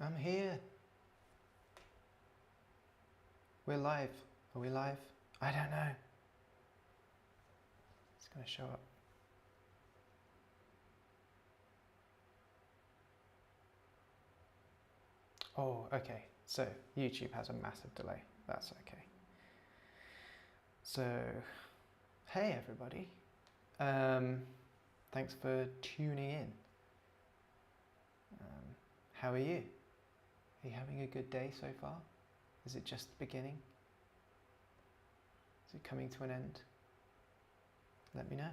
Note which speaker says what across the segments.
Speaker 1: I'm here. We're live. Are we live? I don't know. It's going to show up. Oh, okay. So YouTube has a massive delay. That's okay. So, hey everybody. Thanks for tuning in. How are you? Are you having a good day so far? Is it just the beginning? Is it coming to an end? Let me know.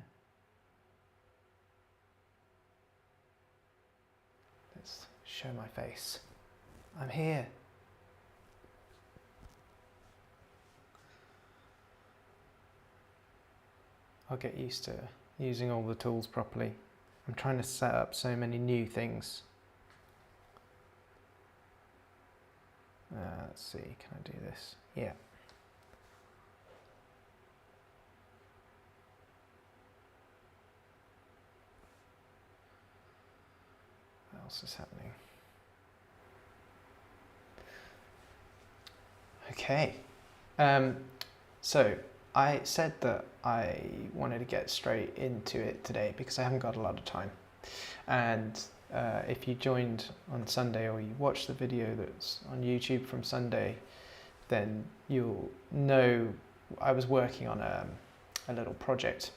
Speaker 1: Let's show my face. I'm here. I'll get used to using all the tools properly. I'm trying to set up so many new things. Let's see, can I do this? Yeah. What else is happening? Okay. So I said that I wanted to get straight into it today because I haven't got a lot of time. And if you joined on Sunday or you watched the video that's on YouTube from Sunday, then you'll know I was working on a little project,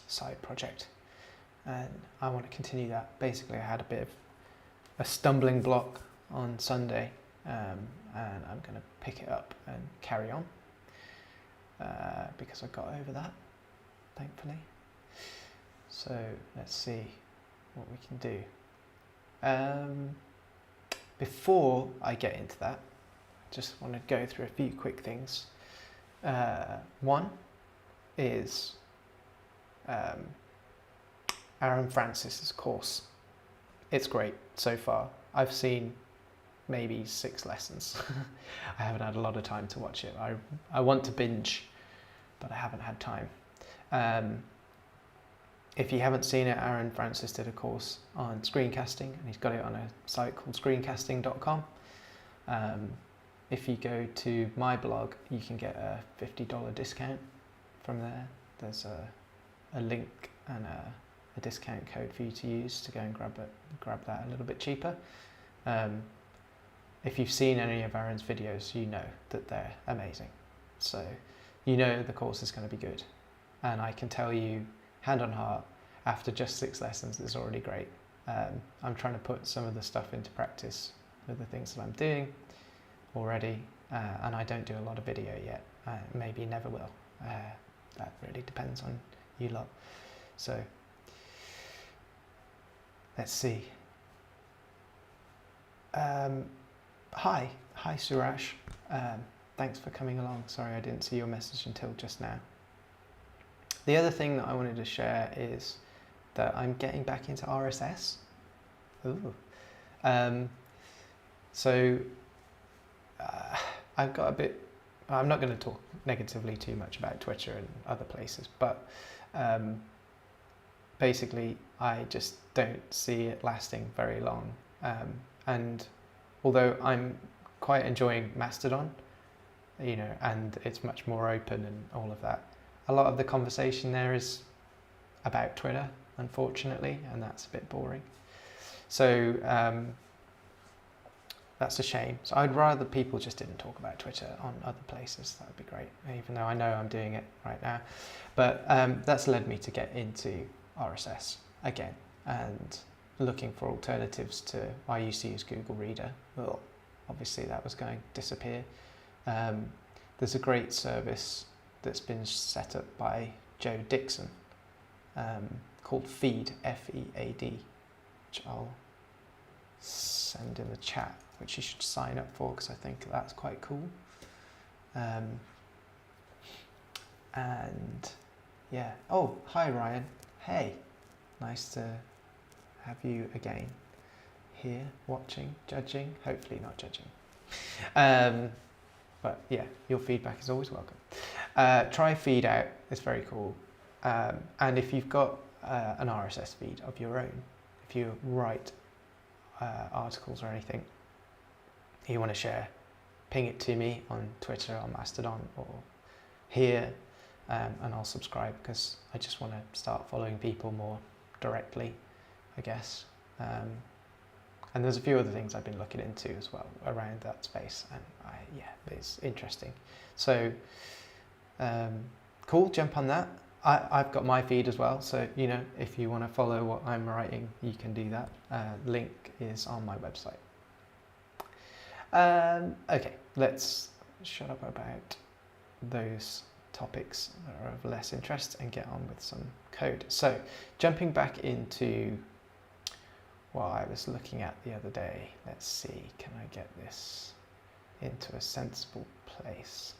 Speaker 1: side project, and I want to continue that. Basically, I had a bit of a stumbling block on Sunday, and I'm going to pick it up and carry on because I got over that, thankfully. So let's see what we can do. Before I get into that, I just want to go through a few quick things. One is Aaron Francis's course. It's great so far. I've seen maybe 6 lessons. I haven't had a lot of time to watch it. I want to binge, but I haven't had time. If you haven't seen it, Aaron Francis did a course on screencasting, and he's got it on a site called screencasting.com. If you go to my blog, you can get a $50 discount from there. There's a link and a discount code for you to use to go and grab that a little bit cheaper. If you've seen any of Aaron's videos, you know that they're amazing. So you know the course is going to be good. And I can tell you, hand on heart, after just 6 lessons, it's already great. I'm trying to put some of the stuff into practice with the things that I'm doing already, and I don't do a lot of video yet. Maybe never will. That really depends on you lot. So let's see. Hi Surash. Thanks for coming along. Sorry I didn't see your message until just now. The other thing that I wanted to share is that I'm getting back into RSS. Ooh. So I've got a bit, I'm not going to talk negatively too much about Twitter and other places, but basically I just don't see it lasting very long. And although I'm quite enjoying Mastodon, you know, and it's much more open and all of that, a lot of the conversation there is about Twitter, unfortunately, and that's a bit boring. So that's a shame. So I'd rather people just didn't talk about Twitter on other places. That would be great, even though I know I'm doing it right now. But that's led me to get into RSS again and looking for alternatives to, I used to use Google Reader. Well, obviously that was going to disappear. There's a great service that's been set up by Joe Dixon called Feed, F-E-A-D, which I'll send in the chat, which you should sign up for because I think that's quite cool. And yeah, oh, hi Ryan, hey, nice to have you again here, watching, judging, hopefully not judging. But yeah, your feedback is always welcome. Try Feed out, it's very cool. And if you've got an RSS feed of your own, if you write articles or anything you want to share, ping it to me on Twitter, on Mastodon, or here, and I'll subscribe, because I just want to start following people more directly, I guess. And there's a few other things I've been looking into as well around that space, and yeah, it's interesting. So cool, jump on that. I've got my feed as well, so you know, if you want to follow what I'm writing, you can do that. Link is on my website. Okay, let's shut up about those topics that are of less interest and get on with some code. So jumping back into what I was looking at the other day, let's see, can I get this into a sensible place?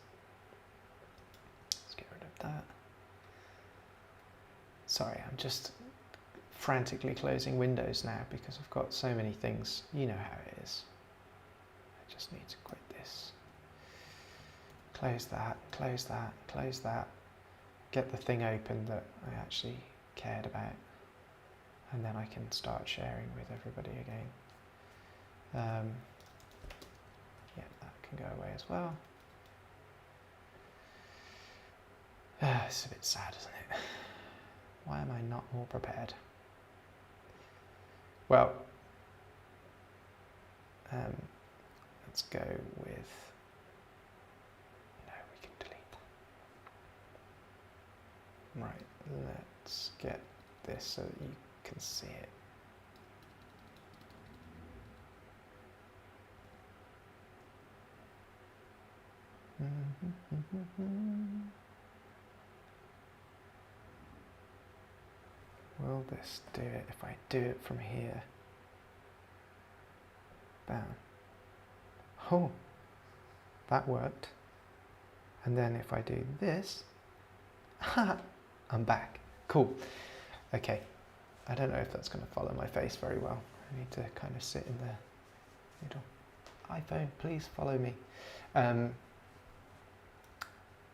Speaker 1: Let's get rid of that. Sorry, I'm just frantically closing windows now because I've got so many things. You know how it is. I just need to quit this. Close that, close that, close that. Get the thing open that I actually cared about. And then I can start sharing with everybody again. Yeah, that can go away as well. It's a bit sad, isn't it? Why am I not more prepared? Well, let's go with, no, we can delete that. Right, let's get this so that you can see it. Will this do it if I do it from here? Bam. Oh, that worked. And then if I do this, I'm back. Cool. Okay. I don't know if that's going to follow my face very well. I need to kind of sit in the middle. iPhone, please follow me.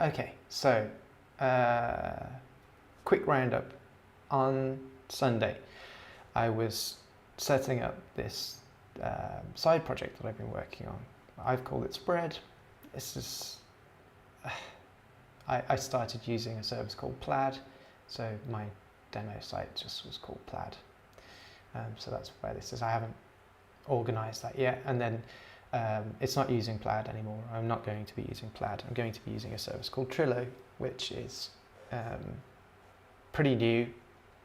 Speaker 1: Okay, so quick roundup. On Sunday, I was setting up this side project that I've been working on. I've called it Spread. This is, I started using a service called Plaid, so my demo site just was called Plaid. So that's where this is. I haven't organized that yet, and then it's not using Plaid anymore. I'm not going to be using Plaid. I'm going to be using a service called Trilo, which is pretty new.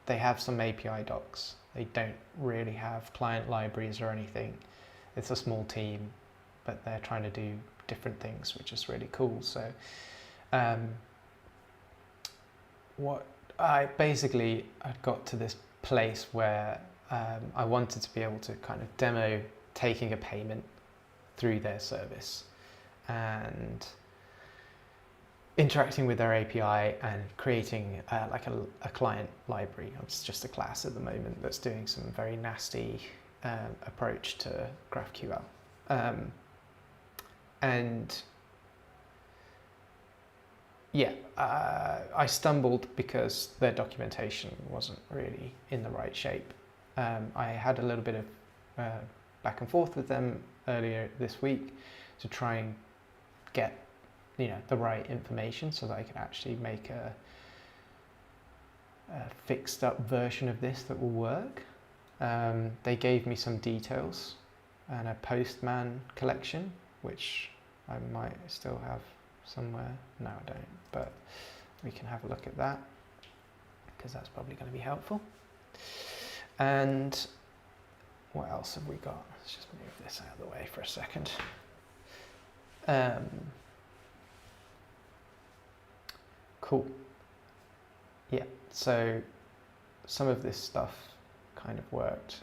Speaker 1: They have some API docs. They don't really have client libraries or anything. It's a small team, but they're trying to do different things, which is really cool. So what I basically, I got to this place where I wanted to be able to kind of demo taking a payment through their service and interacting with their API and creating like a client library. It's just a class at the moment that's doing some very nasty approach to GraphQL. And yeah, I stumbled because their documentation wasn't really in the right shape. I had a little bit of back and forth with them earlier this week to try and get the right information so that I could actually make a fixed up version of this that will work. They gave me some details and a Postman collection, which I might still have somewhere. No, I don't, but we can have a look at that because that's probably going to be helpful. And what else have we got? Let's just move this out of the way for a second. Cool. Yeah, so some of this stuff kind of worked.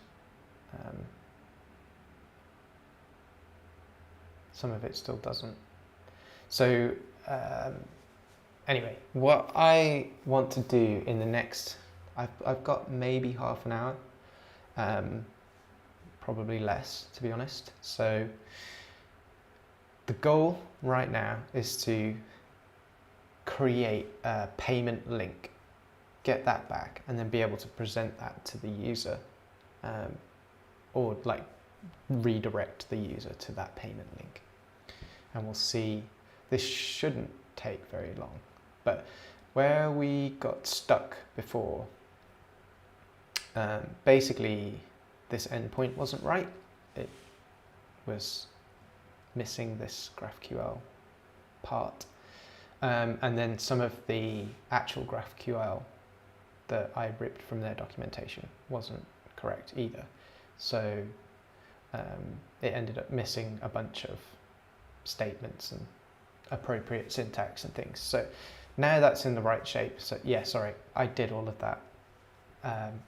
Speaker 1: Some of it still doesn't. So anyway, what I want to do in the next, I've got maybe half an hour, probably less to be honest. So the goal right now is to create a payment link, get that back, and then be able to present that to the user, or like redirect the user to that payment link. And we'll see, this shouldn't take very long, but where we got stuck before, basically this endpoint wasn't right. It was missing this GraphQL part. And then some of the actual GraphQL that I ripped from their documentation wasn't correct either. So it ended up missing a bunch of statements and appropriate syntax and things. So now that's in the right shape. So yeah, sorry, I did all of that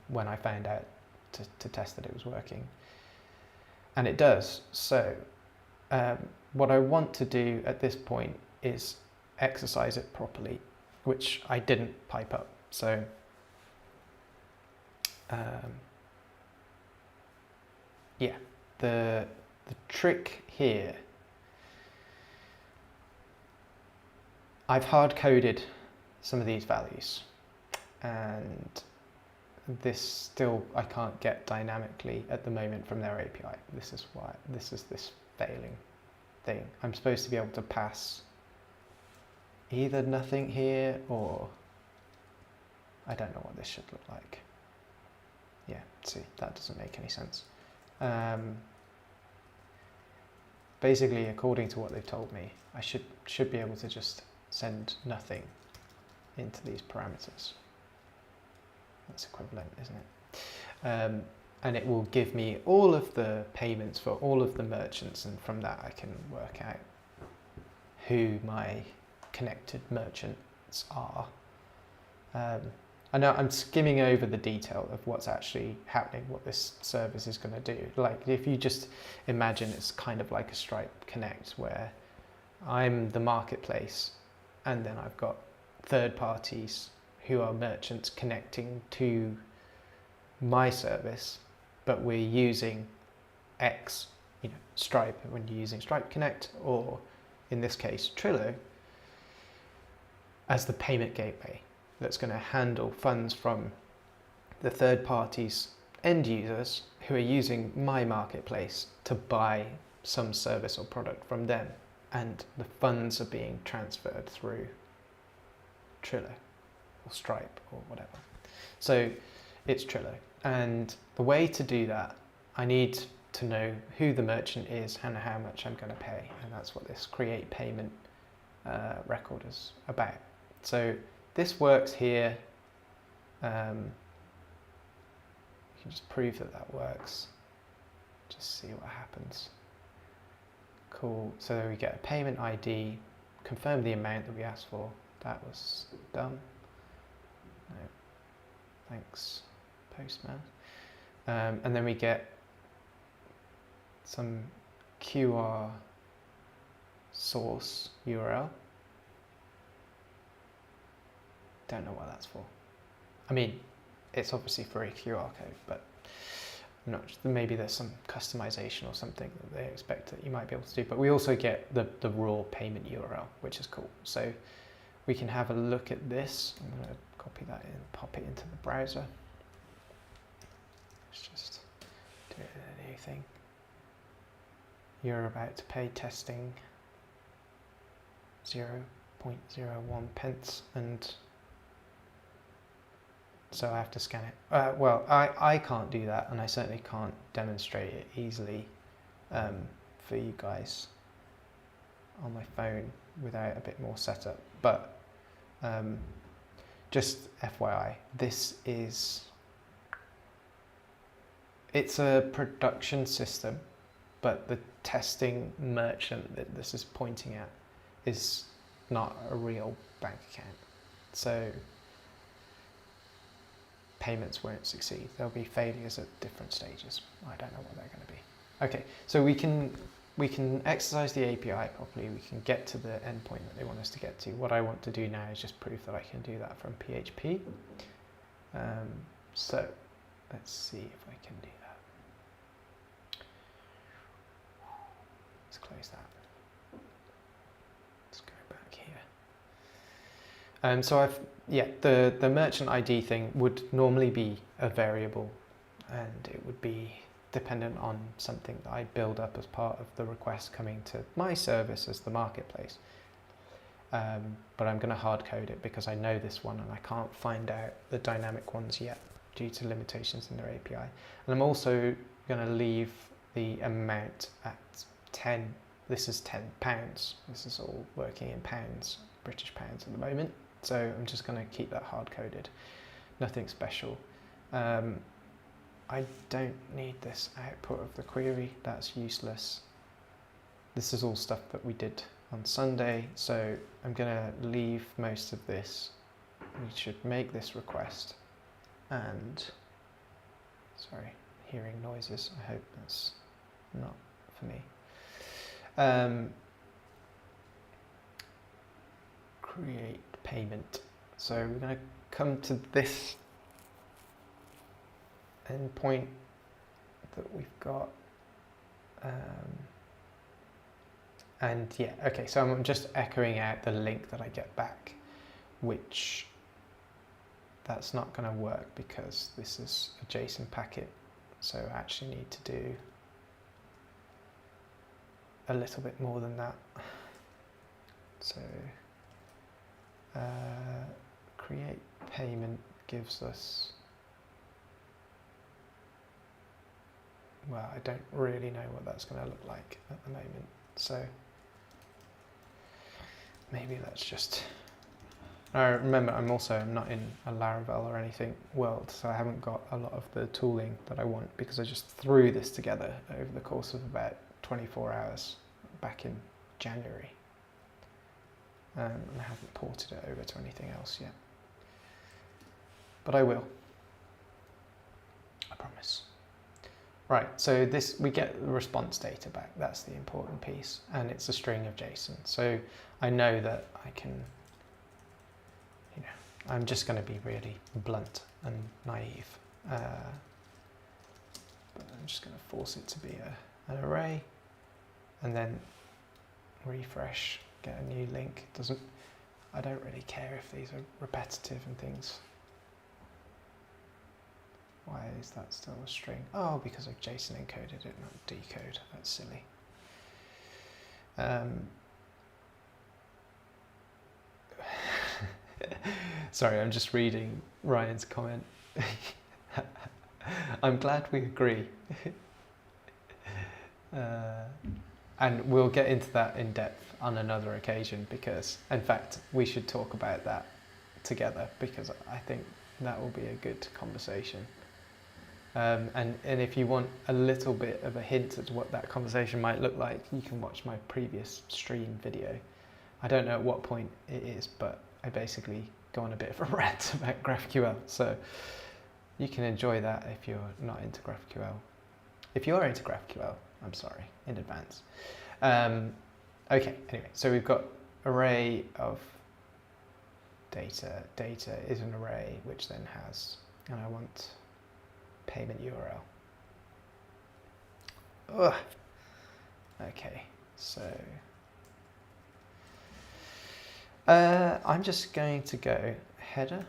Speaker 1: when I found out to test that it was working. And it does. So what I want to do at this point is exercise it properly, which I didn't pipe up. So yeah, the trick here, I've hard coded some of these values, and this still I can't get dynamically at the moment from their API. This is why this is this failing thing. I'm supposed to be able to pass either nothing here, or I don't know what this should look like. Yeah, see, that doesn't make any sense. Basically, according to what they've told me, I should be able to just send nothing into these parameters. That's equivalent, isn't it? And it will give me all of the payments for all of the merchants, and from that I can work out who my connected merchants are. I know I'm skimming over the detail of what's actually happening, what this service is going to do. Like, if you just imagine it's kind of like a Stripe Connect, where I'm the marketplace and then I've got third parties who are merchants connecting to my service, but we're using X, Stripe, when you're using Stripe Connect, or in this case Trilo, as the payment gateway that's going to handle funds from the third parties end users who are using my marketplace to buy some service or product from them, and the funds are being transferred through Trilo or Stripe or whatever. So it's Trilo, and the way to do that, I need to know who the merchant is and how much I'm going to pay, and that's what this create payment record is about. So this works here. You can just prove that that works. Just see what happens. Cool. So we get a payment ID, confirm the amount that we asked for. That was done. No. Thanks, postman. And then we get some QR source URL. Don't know what that's for. I mean, it's obviously for a QR code, but I'm not, maybe there's some customization or something that they expect that you might be able to do. But we also get the raw payment URL, which is cool. So we can have a look at this. I'm going to copy that in, pop it into the browser. Let's just do it in a new thing. You're about to pay testing 0.01 pence, and so I have to scan it. Well, I can't do that, and I certainly can't demonstrate it easily for you guys on my phone without a bit more setup. But just FYI, it's a production system, but the testing merchant that this is pointing at is not a real bank account. So payments won't succeed. There'll be failures at different stages. I don't know what they're going to be. Okay, so we can exercise the API properly. We can get to the endpoint that they want us to get to. What I want to do now is just prove that I can do that from PHP. So let's see if I can do that. Let's close that. Let's go back here. So the merchant ID thing would normally be a variable, and it would be dependent on something that I build up as part of the request coming to my service as the marketplace. But I'm going to hard code it because I know this one and I can't find out the dynamic ones yet due to limitations in their API. And I'm also going to leave the amount at 10. This is £10. This is all working in pounds, British pounds at the moment. So I'm just going to keep that hard coded. Nothing special. I don't need this output of the query. That's useless. This is all stuff that we did on Sunday. So I'm going to leave most of this. We should make this request. And, sorry, hearing noises. I hope that's not for me. Create payment. So we're going to come to this endpoint that we've got. And yeah, okay, so I'm just echoing out the link that I get back, which that's not going to work because this is a JSON packet. So I actually need to do a little bit more than that. So create payment gives us, well, I don't really know what that's going to look like at the moment. So maybe let's just, remember I'm not in a Laravel or anything world, so I haven't got a lot of the tooling that I want because I just threw this together over the course of about 24 hours back in January. And I haven't ported it over to anything else yet. But I will. I promise. Right, so this, we get the response data back. That's the important piece. And it's a string of JSON. So I know that I can, I'm just going to be really blunt and naive. But I'm just going to force it to be an array. And then refresh, get a new link. I don't really care if these are repetitive and things. Why is that still a string? Oh, because I've JSON encoded it, not decode. That's silly. Sorry, I'm just reading Ryan's comment. I'm glad we agree. And we'll get into that in depth on another occasion because, in fact, we should talk about that together because I think that will be a good conversation. And if you want a little bit of a hint at what that conversation might look like, you can watch my previous stream video. I don't know at what point it is, but I basically go on a bit of a rant about GraphQL. So you can enjoy that if you're not into GraphQL. If you're into GraphQL, I'm sorry in advance. Okay, anyway, so we've got array of data. Data is an array which then has, and I want payment URL. Ugh. Okay, so I'm just going to go header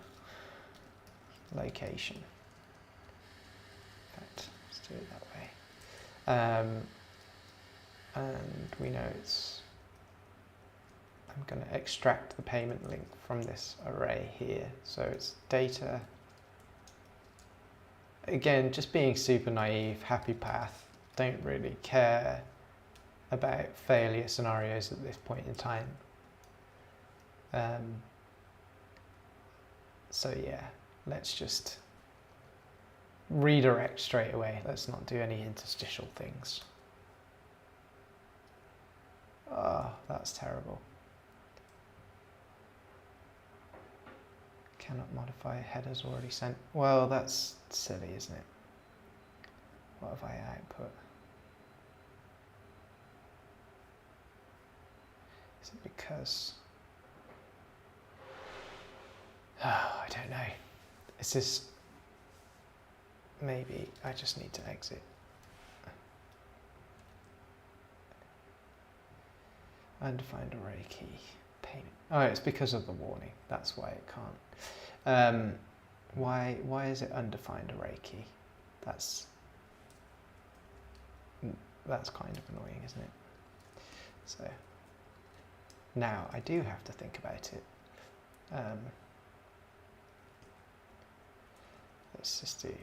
Speaker 1: location. In fact, let's do it that way. And we know I'm going to extract the payment link from this array here. So it's data. Again, just being super naive, happy path, don't really care about failure scenarios at this point in time. So yeah, let's just redirect straight away. Let's not do any interstitial things. Oh, that's terrible. Cannot modify headers already sent. Well, that's silly, isn't it? What have I output? Is it because... Oh, I don't know. Is this... Maybe I just need to exit. Undefined array key. Payment. Oh, it's because of the warning. That's why it can't. Why is it undefined array key? That's that's kind of annoying, isn't it? So now I do have to think about it. Let's just do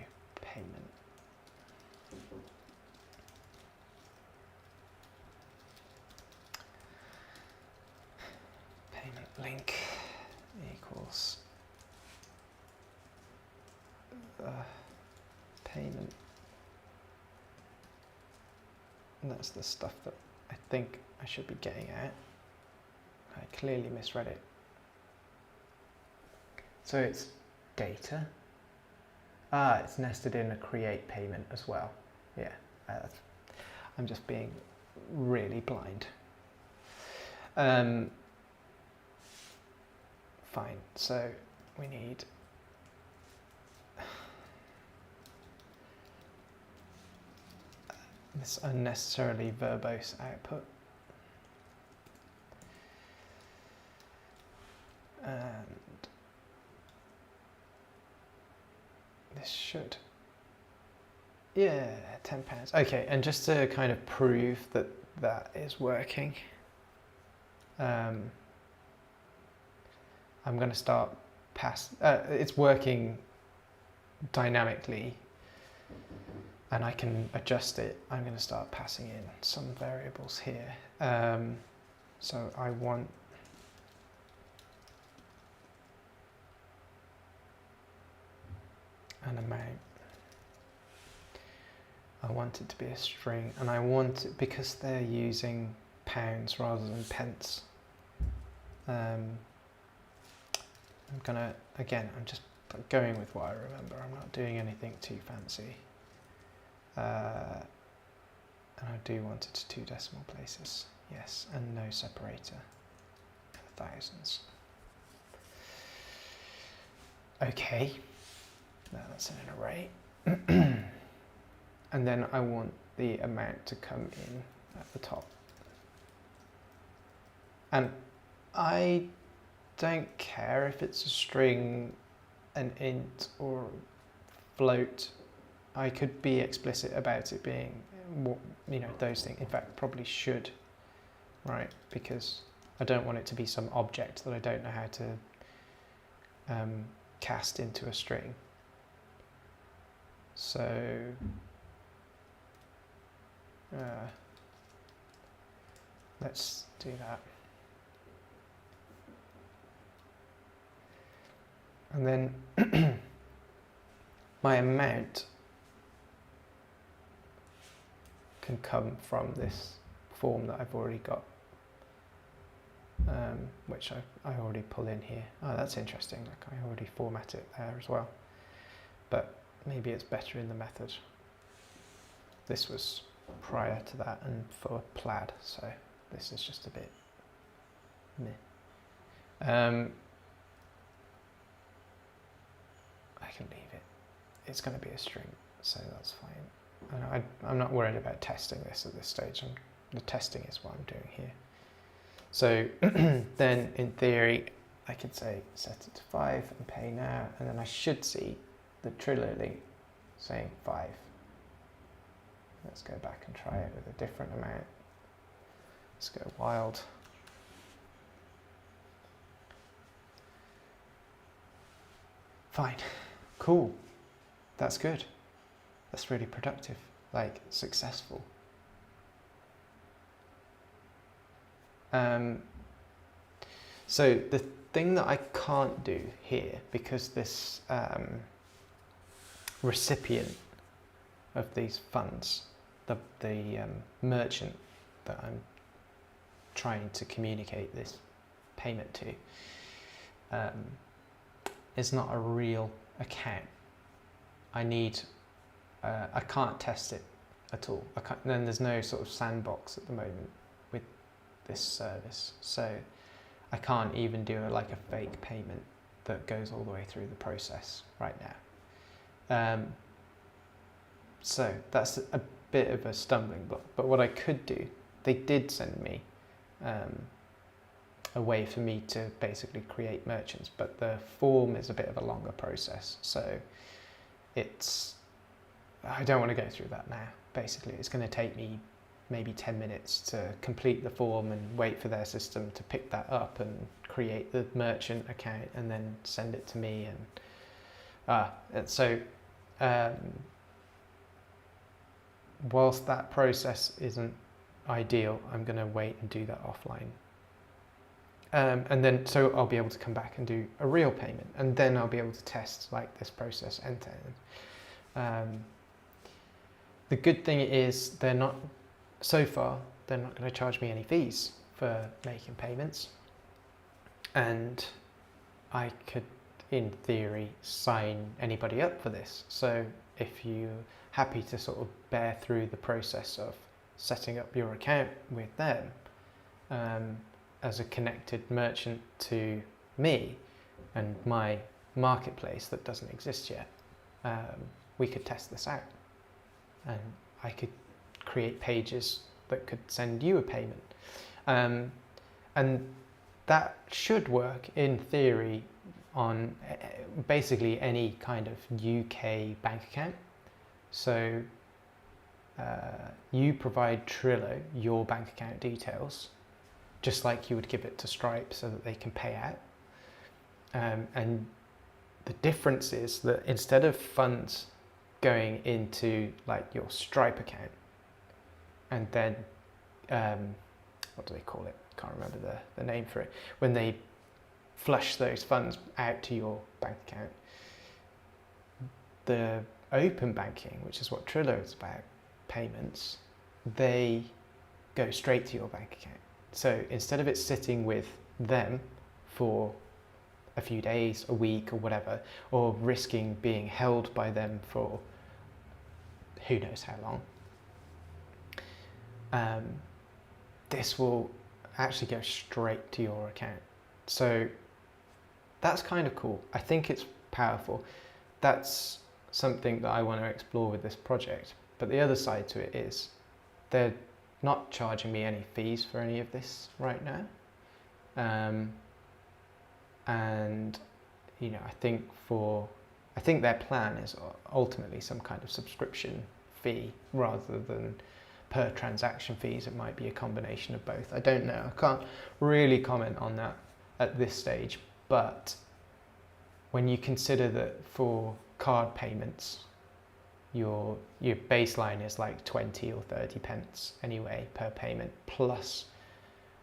Speaker 1: payment. Payment link equals payment. And that's the stuff that I think I should be getting at. I clearly misread it. So it's data. It's nested in a create payment as well. Yeah, I'm just being really blind. Fine, so we need this unnecessarily verbose output. And this should, yeah, £10. Okay, and just to kind of prove that that is working, I'm going to start it's working dynamically and I can adjust it. I'm going to start passing in some variables here. So I want an amount. I want it to be a string, and I want it, because they're using pounds rather than pence, I'm gonna, again, I'm just going with what I remember. I'm not doing anything too fancy. And I do want it to 2 decimal places, yes, and no separator, and thousands. Okay, now that's in an array. And then I want the amount to come in at the top. And I don't care if it's a string, an int, or float. I could be explicit about it being, you know, those things. In fact, probably should, right? Because I don't want it to be some object that I don't know how to cast into a string. So let's do that. And then my amount can come from this form that I've already got, which I already pull in here. Oh, that's interesting. Like, I already format it there as well. But maybe it's better in the method. This was prior to that and for plaid, so this is just a bit meh. I can leave it. It's going to be a string, so that's fine. And I'm not worried about testing this at this stage. The testing is what I'm doing here. So then, in theory, I could say set it to 5 and pay now, and then I should see the Trilo link saying 5. Let's go back and try it with a different amount. Let's go wild. Fine, cool, that's good. That's really productive, like successful. So the thing that I can't do here, because this recipient of these funds, the merchant that I'm trying to communicate this payment to, is not a real account. I can't test it at all. Then there's no sort of sandbox at the moment with this service, so I can't even do like a fake payment that goes all the way through the process right now. So that's a bit of a stumbling block. But what I could do, they did send me a way for me to basically create merchants, but the form is a bit of a longer process. So I don't want to go through that now. Basically, it's going to take me maybe 10 minutes to complete the form and wait for their system to pick that up and create the merchant account and then send it to me. And so whilst that process isn't ideal, I'm going to wait and do that offline. And then, so I'll be able to come back and do a real payment, and then I'll be able to test like this process end to end. The good thing is so far, they're not going to charge me any fees for making payments. And I could, in theory, sign anybody up for this. So if you're happy to sort of bear through the process of setting up your account with them, as a connected merchant to me and my marketplace that doesn't exist yet, we could test this out. And I could create pages that could send you a payment. And that should work in theory on basically any kind of UK bank account. So you provide Trilo your bank account details, just like you would give it to Stripe so that they can pay out. And the difference is that instead of funds going into like your Stripe account and then, what do they call it? Can't remember the name for it. When they flush those funds out to your bank account, the open banking, which is what Trilo is about, payments, they go straight to your bank account. So instead of it sitting with them for a few days, a week or whatever, or risking being held by them for who knows how long, this will actually go straight to your account. So that's kind of cool. I think it's powerful. That's something that I want to explore with this project. But the other side to it is they're not charging me any fees for any of this right now. And you know, I think their plan is ultimately some kind of subscription fee rather than per transaction fees. It might be a combination of both. I don't know. I can't really comment on that at this stage. But when you consider that for card payments, your baseline is like 20 or 30 pence anyway per payment, plus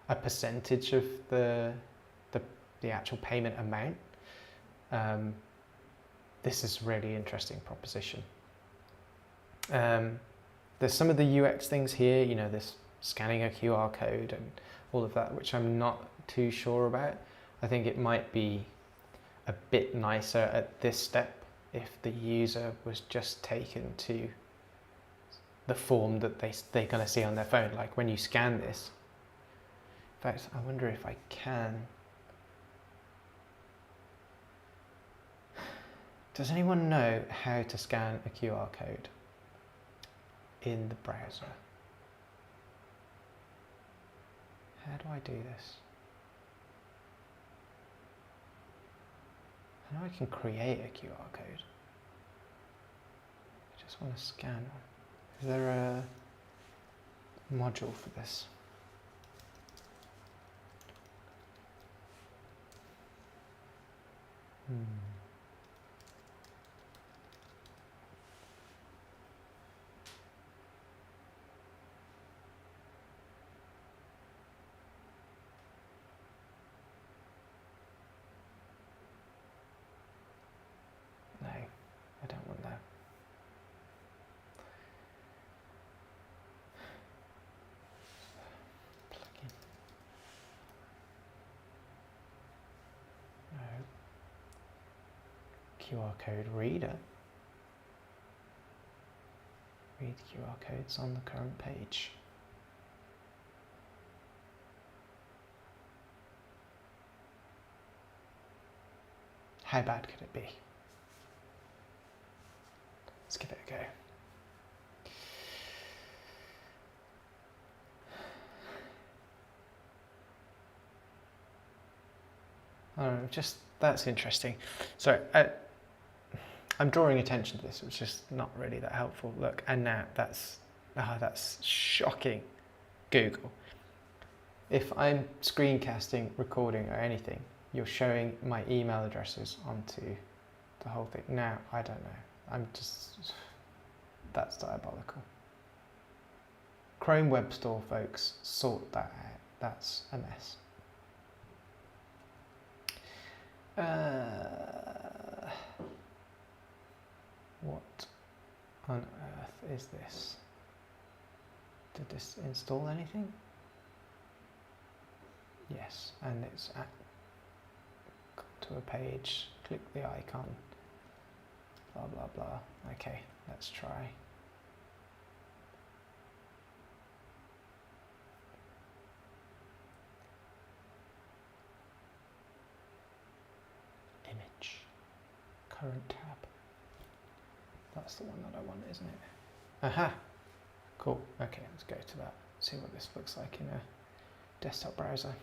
Speaker 1: a percentage of the actual payment amount. This is a really interesting proposition. There's some of the UX things here, you know, this scanning a QR code and all of that, which I'm not too sure about. I think it might be a bit nicer at this step if the user was just taken to the form that they're going to see on their phone. Like when you scan this, in fact, I wonder if I can. Does anyone know how to scan a QR code in the browser? How do I do this? I know I can create a QR code. I just want to scan one. Is there a module for this? No, I don't want that. Plugin. No. QR code reader. Read QR codes on the current page. How bad could it be? Let's give it a go. That's interesting. So I'm drawing attention to this, which is not really that helpful. Look, and now that's shocking. Google. If I'm screencasting, recording or anything, you're showing my email addresses onto the whole thing. Now, I don't know. That's diabolical. Chrome Web Store, folks, sort that out. That's a mess. What on earth is this? Did this install anything? Yes, and it's come to a page, click the icon, blah blah blah. Okay, let's try. Image, current tab. That's the one that I want, isn't it? Aha! Cool. Okay, let's go to that. See what this looks like in a desktop browser.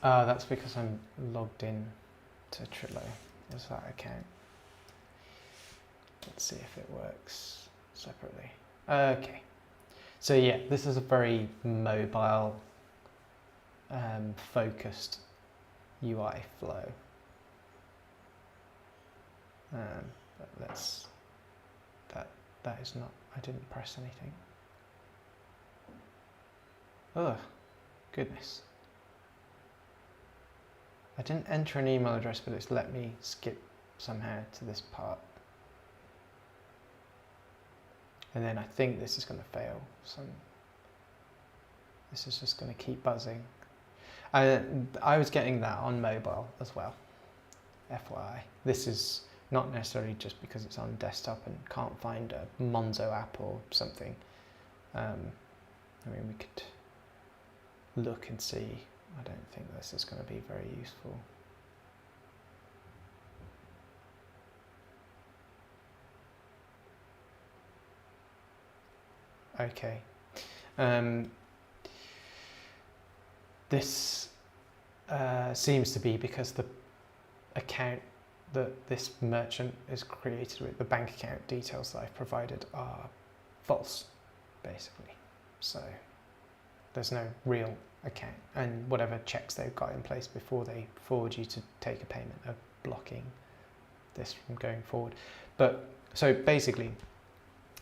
Speaker 1: That's because I'm logged in to Trilo. Is that account? Let's see if it works separately. Okay. So yeah, this is a very mobile focused UI flow. But that is not, I didn't press anything. Oh, goodness. I didn't enter an email address, but it's let me skip somehow to this part. And then I think this is going to fail. This is just going to keep buzzing. I was getting that on mobile as well, FYI. This is not necessarily just because it's on desktop and can't find a Monzo app or something. I mean, we could look and see. I don't think this is going to be very useful. Okay. This seems to be because the account that this merchant is created with, the bank account details that I've provided are false, basically. So there's no real account, and whatever checks they've got in place before they forward you to take a payment are blocking this from going forward. But so basically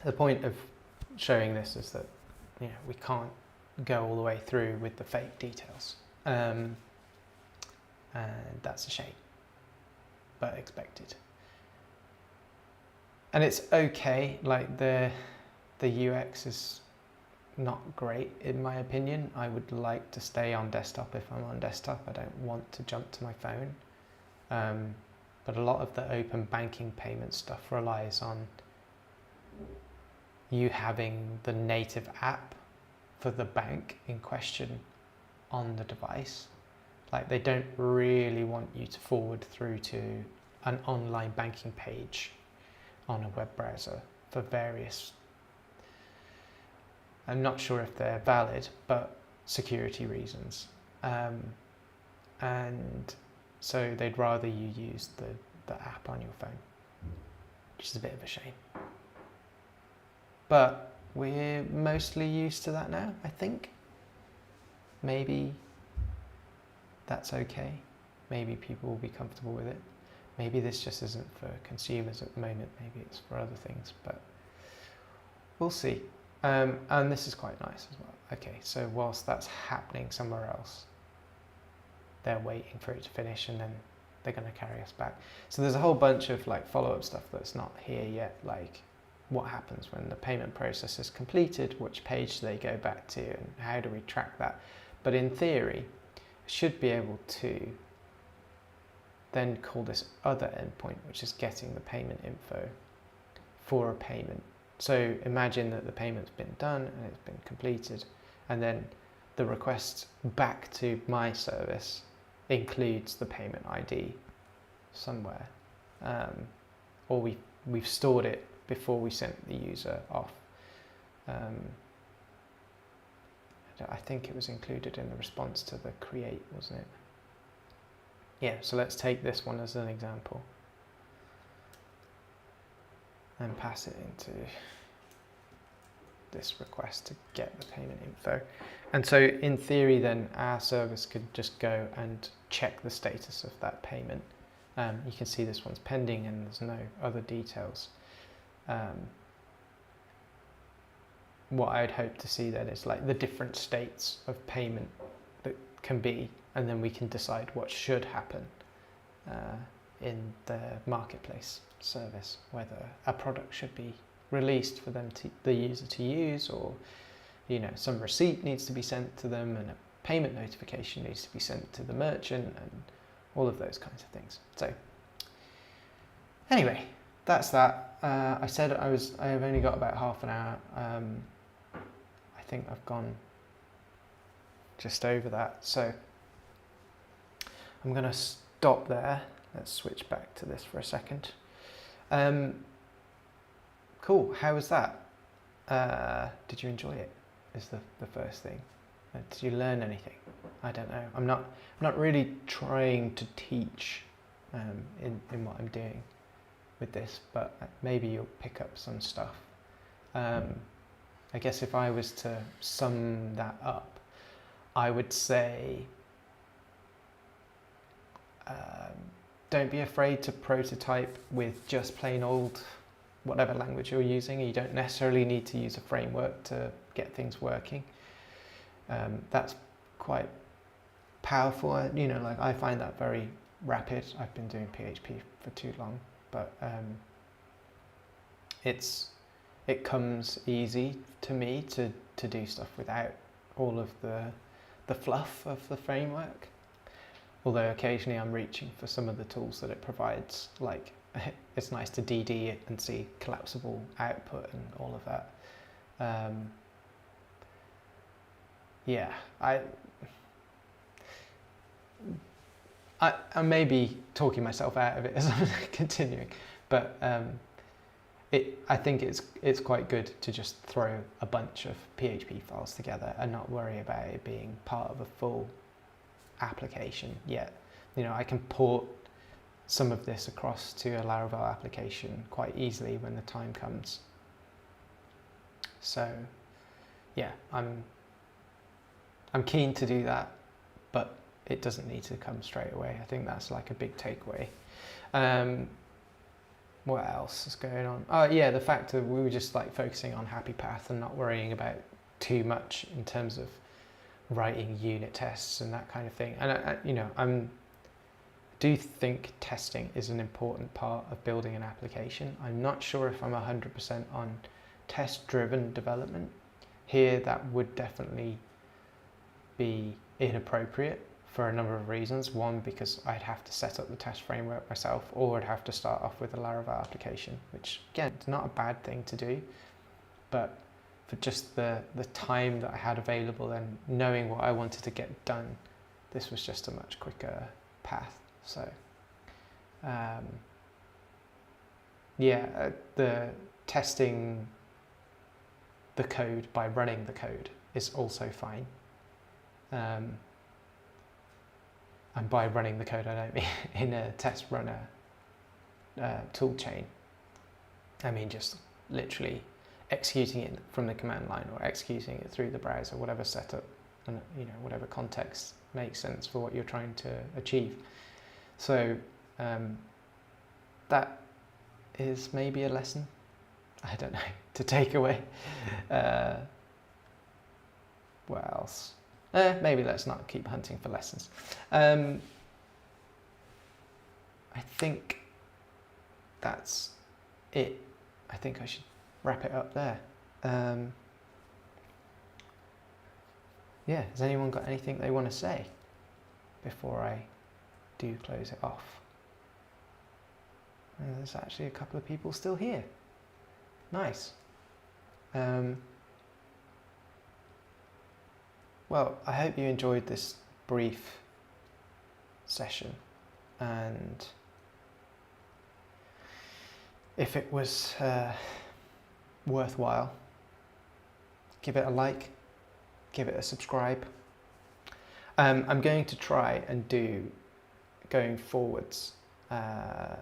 Speaker 1: the point of showing this is that, you know, we can't go all the way through with the fake details, and that's a shame, but expected. And it's okay, like the UX is not great in my opinion. I would like to stay on desktop if I'm on desktop. I don't want to jump to my phone. But a lot of the open banking payment stuff relies on you having the native app for the bank in question on the device. Like, they don't really want you to forward through to an online banking page on a web browser for various, I'm not sure if they're valid, but security reasons. And so they'd rather you use the app on your phone, which is a bit of a shame. But we're mostly used to that now, I think. Maybe that's okay. Maybe people will be comfortable with it. Maybe this just isn't for consumers at the moment. Maybe it's for other things, but we'll see. And this is quite nice as well. Okay, so whilst that's happening somewhere else, they're waiting for it to finish and then they're going to carry us back. So there's a whole bunch of like follow-up stuff that's not here yet, like what happens when the payment process is completed, which page do they go back to, and how do we track that? But in theory, I should be able to then call this other endpoint, which is getting the payment info for a payment. So imagine that the payment's been done and it's been completed, and then the request back to my service includes the payment ID somewhere, or we've stored it before we sent the user off. I think it was included in the response to the create, wasn't it? Yeah, so let's take this one as an example. and pass it into this request to get the payment info. And so in theory then our service could just go and check the status of that payment. You can see this one's pending and there's no other details. What I'd hope to see then is like the different states of payment that can be, and then we can decide what should happen in the marketplace service, whether a product should be released for them to, the user to use, or some receipt needs to be sent to them and a payment notification needs to be sent to the merchant and all of those kinds of things. So anyway, that's that. I said I've only got about half an hour. I think I've gone just over that, so I'm going to stop there. Let's switch back to this for a second. Cool, how was that? Did you enjoy it? Is the first thing. Did you learn anything? I don't know. I'm not really trying to teach in what I'm doing with this, but maybe you'll pick up some stuff. I guess if I was to sum that up, I would say don't be afraid to prototype with just plain old whatever language you're using. You don't necessarily need to use a framework to get things working. That's quite powerful. Like I find that very rapid. I've been doing PHP for too long, but it comes easy to me to do stuff without all of the fluff of the framework. Although occasionally I'm reaching for some of the tools that it provides, like it's nice to DD it and see collapsible output and all of that. Yeah, I may be talking myself out of it as I'm continuing, but I think it's quite good to just throw a bunch of PHP files together and not worry about it being part of a full application yet. I can port some of this across to a Laravel application quite easily when the time comes. So yeah, I'm keen to do that, but it doesn't need to come straight away. I think that's like a big takeaway. What else is going on? Oh yeah, the fact that we were just like focusing on happy path and not worrying about too much in terms of writing unit tests and that kind of thing. And I do think testing is an important part of building an application. I'm not sure if I'm 100% on test-driven development. Here that would definitely be inappropriate for a number of reasons. One, because I'd have to set up the test framework myself, or I'd have to start off with a Laravel application, which again, it's not a bad thing to do, but for just the time that I had available and knowing what I wanted to get done, this was just a much quicker path. So the testing the code by running the code is also fine. And by running the code, I don't mean in a test runner tool chain. I mean just literally executing it from the command line or executing it through the browser, whatever setup and whatever context makes sense for what you're trying to achieve. So that is maybe a lesson, I don't know, to take away. What else? Maybe let's not keep hunting for lessons. I think that's it. I think I should wrap it up there. Yeah, has anyone got anything they want to say before I do close it off? There's actually a couple of people still here. Nice. Well, I hope you enjoyed this brief session, and if it was worthwhile, give it a like, give it a subscribe. I'm going to try and do, going forwards, a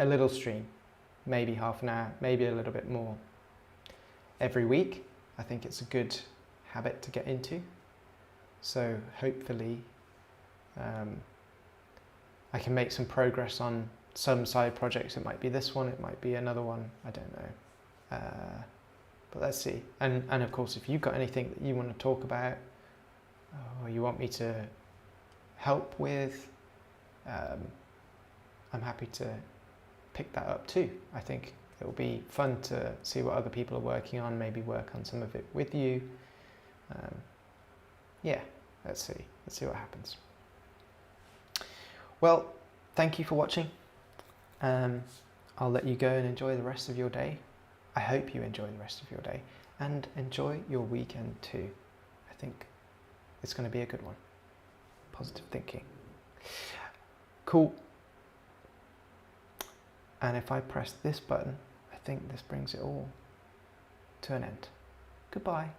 Speaker 1: little stream maybe half an hour, maybe a little bit more every week. I think it's a good habit to get into. So hopefully I can make some progress on some side projects. It might be this one, it might be another one, I don't know. But let's see. And of course, if you've got anything that you want to talk about or you want me to help with, I'm happy to pick that up too. I think it will be fun to see what other people are working on, maybe work on some of it with you. Yeah, let's see what happens. Well, thank you for watching. I'll let you go and enjoy the rest of your day. I hope you enjoy the rest of your day and enjoy your weekend too. I think it's going to be a good one. Positive thinking. Cool. And if I press this button, I think this brings it all to an end. Goodbye.